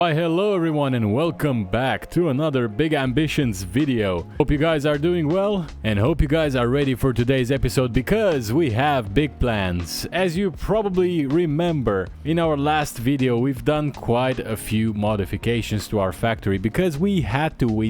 Hi, hello everyone and welcome back to another Big Ambitions video. Hope you guys are doing well and hope you guys are ready for today's episode because we have big plans. As you probably remember, in our last video we've done quite a few modifications to our factory because we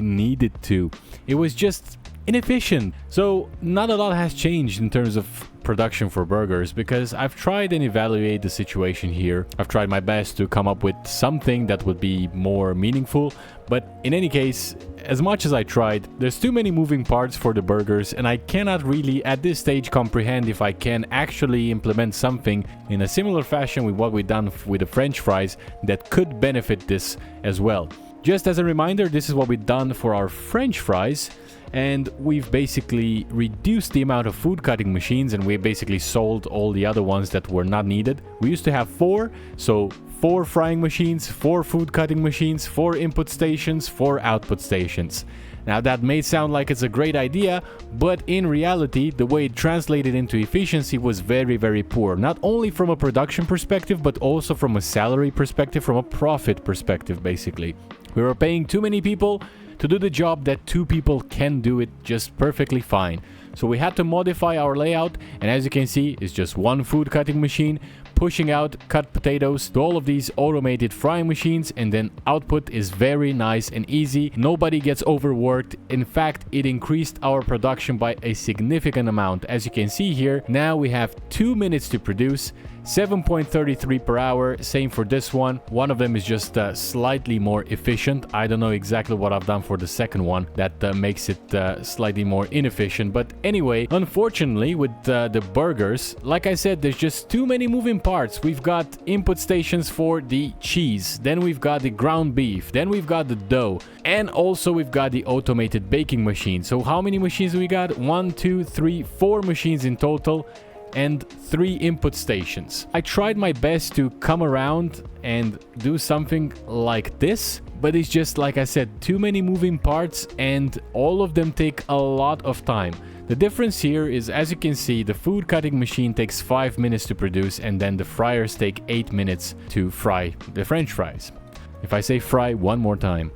needed to. It was just inefficient. So not a lot has changed in terms of production for burgers because I've tried and evaluated the situation here. I've tried my best to come up with something that would be more meaningful, but in any case, as much as I tried, there's too many moving parts for the burgers and I cannot really at this stage comprehend if I can actually implement something in a similar fashion with what we've done with the French fries that could benefit this as well. Just as a reminder, this is what we've done for our French fries, and we've basically reduced the amount of food cutting machines and we basically sold all the other ones that were not needed. We used to have 4, so 4 frying machines, 4 food cutting machines, 4 input stations, 4 output stations. Now that may sound like it's a great idea, but in reality the way it translated into efficiency was very poor. Not only from a production perspective, but also from a salary perspective, from a profit perspective basically. We were paying too many people to do the job that 2 people can do it just perfectly fine. So we had to modify our layout, and as you can see, it's just 1 food cutting machine pushing out cut potatoes to all of these automated frying machines, and then output is very nice and easy. Nobody gets overworked. In fact, it increased our production by a significant amount. As you can see here, now we have 2 minutes to produce, 7.33 per hour. Same for this one. One of them is just slightly more efficient. I don't know exactly what I've done for the second one that makes it slightly more inefficient. But anyway, unfortunately with the burgers, like I said, there's just too many moving parts. We've got input stations for the cheese, then we've got the ground beef, then we've got the dough, and also we've got the automated baking machine. So how many machines do we got? 1, 2, 3, 4 machines in total, and 3 input stations. I tried my best to come around and do something like this, but it's just, like I said, too many moving parts and all of them take a lot of time. The difference here is, as you can see, the food cutting machine takes 5 minutes to produce and then the fryers take 8 minutes to fry the French fries. If I say fry one more time.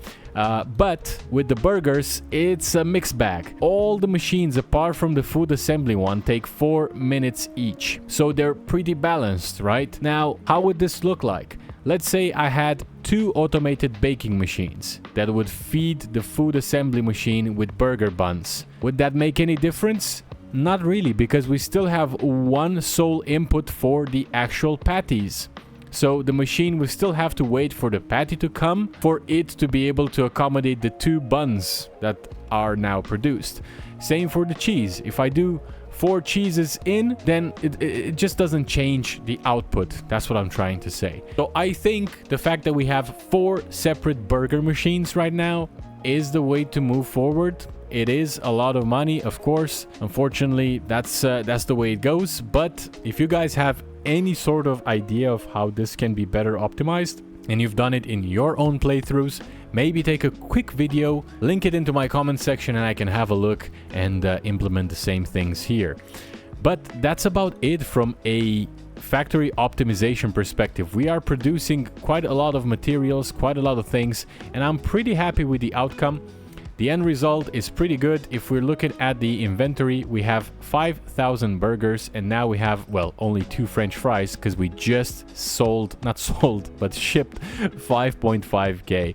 But with the burgers, it's a mixed bag. All the machines, apart from the food assembly one, take 4 minutes each. So they're pretty balanced, right? Now, how would this look like? Let's say I had 2 automated baking machines that would feed the food assembly machine with burger buns. Would that make any difference? Not really, because we still have 1 sole input for the actual patties. So the machine will still have to wait for the patty to come for it to be able to accommodate the 2 buns that are now produced. Same for the cheese. If I do 4 cheeses in, then it just doesn't change the output. That's what I'm trying to say. So I think the fact that we have 4 separate burger machines right now is the way to move forward. It is a lot of money, of course. Unfortunately, that's the way it goes. But if you guys have any sort of idea of how this can be better optimized and you've done it in your own playthroughs, maybe take a quick video, link it into my comment section and I can have a look and implement the same things here. But that's about it from a factory optimization perspective. We are producing quite a lot of materials, quite a lot of things, and I'm pretty happy with the outcome. The end result is pretty good. If we're looking at the inventory, we have 5,000 burgers and now we have, well, only 2 French fries because we just shipped 5.5k.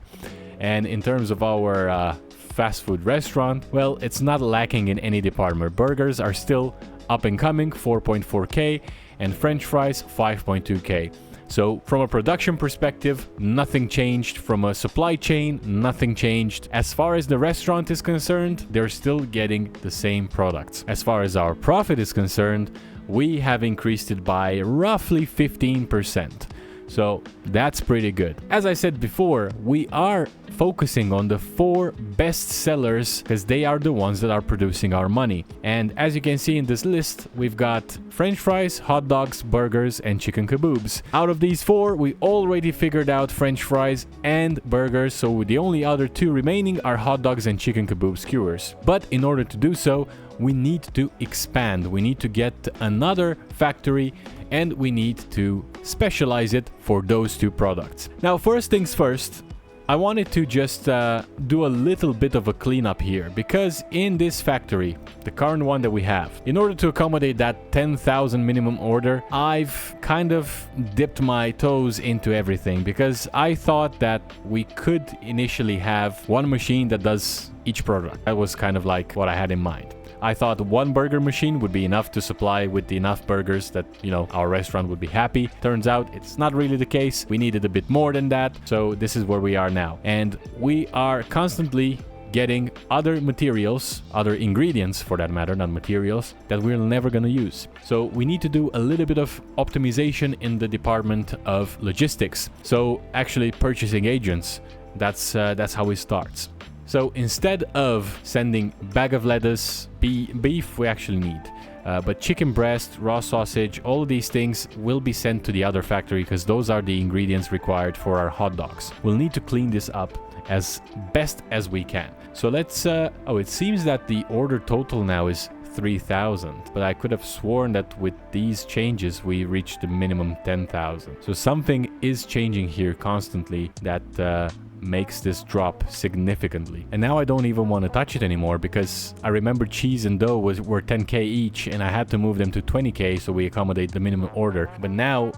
And in terms of our fast food restaurant, well, it's not lacking in any department. Burgers are still up and coming, 4.4k, and French fries 5.2k. So from a production perspective, nothing changed. From a supply chain, nothing changed. As far as the restaurant is concerned, they're still getting the same products. As far as our profit is concerned, we have increased it by roughly 15%. So that's pretty good. As I said before, we are focusing on the 4 best sellers because they are the ones that are producing our money. And as you can see in this list, we've got French fries, hot dogs, burgers, and chicken kaboobs. Out of these 4, we already figured out French fries and burgers, so the only other 2 remaining are hot dogs and chicken kaboobs skewers. But in order to do so, we need to expand. We need to get another factory and we need to specialize it for those 2 products. Now, first things first, I wanted to just do a little bit of a cleanup here, because in this factory, the current one that we have, in order to accommodate that 10,000 minimum order, I've kind of dipped my toes into everything, because I thought that we could initially have one machine that does each product. That was kind of like what I had in mind. I thought one burger machine would be enough to supply with enough burgers that, you know, our restaurant would be happy. Turns out it's not really the case. We needed a bit more than that. So this is where we are now. And we are constantly getting other materials, other ingredients for that matter, not materials, that we're never going to use. So we need to do a little bit of optimization in the department of logistics. So actually purchasing agents, that's how it starts. So instead of sending bag of lettuce, beef we actually need, but chicken breast, raw sausage, all of these things will be sent to the other factory because those are the ingredients required for our hot dogs. We'll need to clean this up as best as we can. So let's, oh, it seems that the order total now is 3,000, but I could have sworn that with these changes we reached the minimum 10,000. So something is changing here constantly that makes this drop significantly. And now I don't even want to touch it anymore, because I remember cheese and dough were 10k each and I had to move them to 20k so we accommodate the minimum order. But now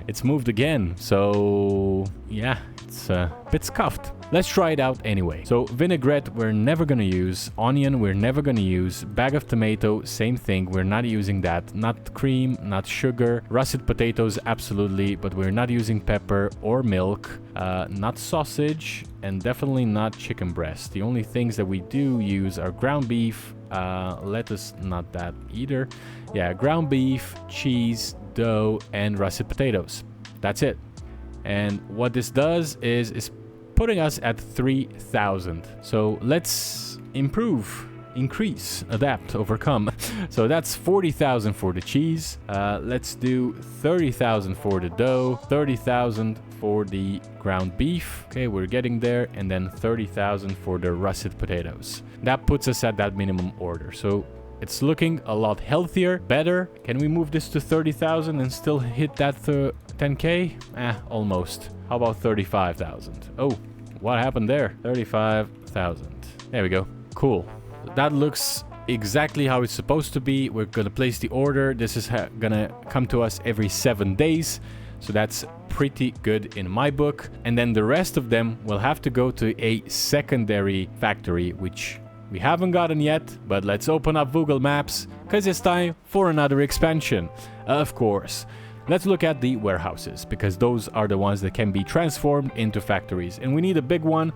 it's moved again, so yeah, it's a bit scuffed. Let's try it out anyway. So vinaigrette we're never gonna use, onion we're never gonna use, bag of tomato, same thing, we're not using that, not cream, not sugar, russet potatoes absolutely, but we're not using pepper or milk, not sausage, and definitely not chicken breast. The only things that we do use are ground beef, lettuce, not that either. Yeah, ground beef, cheese, dough, and russet potatoes. That's it. And what this does is putting us at 3,000. So let's improve, increase, adapt, overcome. So that's 40,000 for the cheese. Let's do 30,000 for the dough, 30,000 for the ground beef. Okay, we're getting there. And then 30,000 for the russet potatoes. That puts us at that minimum order. So it's looking a lot healthier, better. Can we move this to 30,000 and still hit that 10k? Almost. How about 35,000? Oh, what happened there? 35,000. There we go. Cool. That looks exactly how it's supposed to be. We're gonna place the order. This is gonna come to us every 7 days. So that's pretty good in my book. And then the rest of them will have to go to a secondary factory, which we haven't gotten yet, but let's open up Google Maps because it's time for another expansion. Of course. Let's look at the warehouses, because those are the ones that can be transformed into factories. And we need a big one.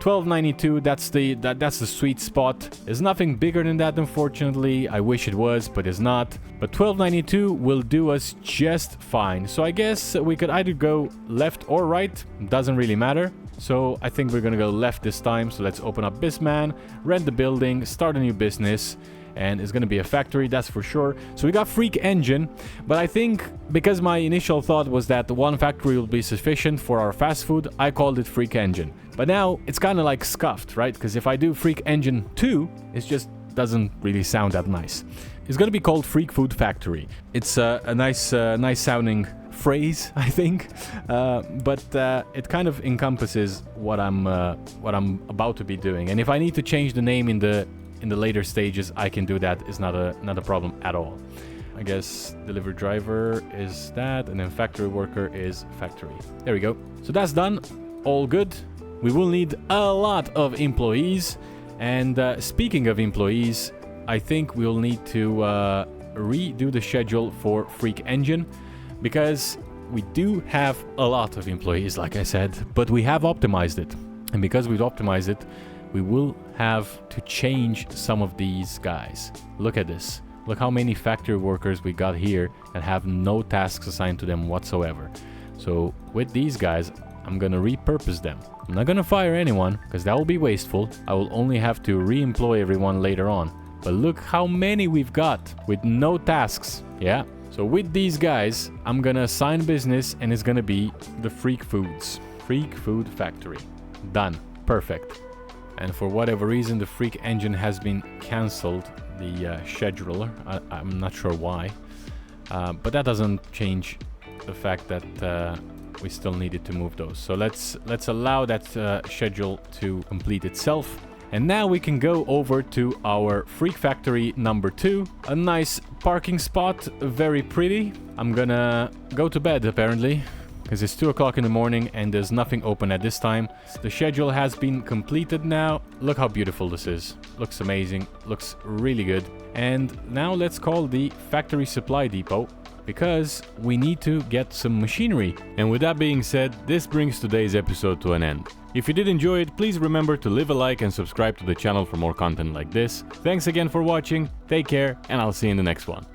1292, that's the sweet spot. There's nothing bigger than that, unfortunately. I wish it was, but it's not. But 1292 will do us just fine. So I guess we could either go left or right. Doesn't really matter. So I think we're gonna go left this time. So let's open up Bisman, rent the building, start a new business. And it's going to be a factory, that's for sure. So we got Freak Engine, but I think because my initial thought was that one factory will be sufficient for our fast food, I called it Freak Engine. But now it's kind of like scuffed, right? Because if I do Freak Engine 2, it just doesn't really sound that nice. It's going to be called Freak Food Factory. It's a nice sounding phrase, I think, but it kind of encompasses what I'm about to be doing. And if I need to change the name in the later stages, I can do that. It's not a problem at all. I guess delivery driver is that, and then factory worker is factory. There we go. So that's done. All good. We will need a lot of employees. And speaking of employees, I think we'll need to redo the schedule for Freak Engine, because we do have a lot of employees, like I said, but we have optimized it. And because we've optimized it, we will have to change some of these guys. Look at this. Look how many factory workers we got here that have no tasks assigned to them whatsoever. So with these guys, I'm gonna repurpose them. I'm not gonna fire anyone, because that will be wasteful. I will only have to re-employ everyone later on. But look how many we've got with no tasks. Yeah. So with these guys, I'm gonna assign business, and it's gonna be the Freak Foods. Freak Food Factory. Done. Perfect. And for whatever reason, the Freak Engine has been cancelled, the scheduler. I'm not sure why. But that doesn't change the fact that we still needed to move those. So let's allow that schedule to complete itself. And now we can go over to our Freak Factory number 2. A nice parking spot, very pretty. I'm gonna go to bed apparently, because it's 2 o'clock in the morning and there's nothing open at this time. The schedule has been completed now. Look how beautiful this is. Looks amazing, looks really good. And now let's call the factory supply depot, because we need to get some machinery. And with that being said, this brings today's episode to an end. If you did enjoy it, please remember to leave a like and subscribe to the channel for more content like this. Thanks again for watching, take care, and I'll see you in the next one.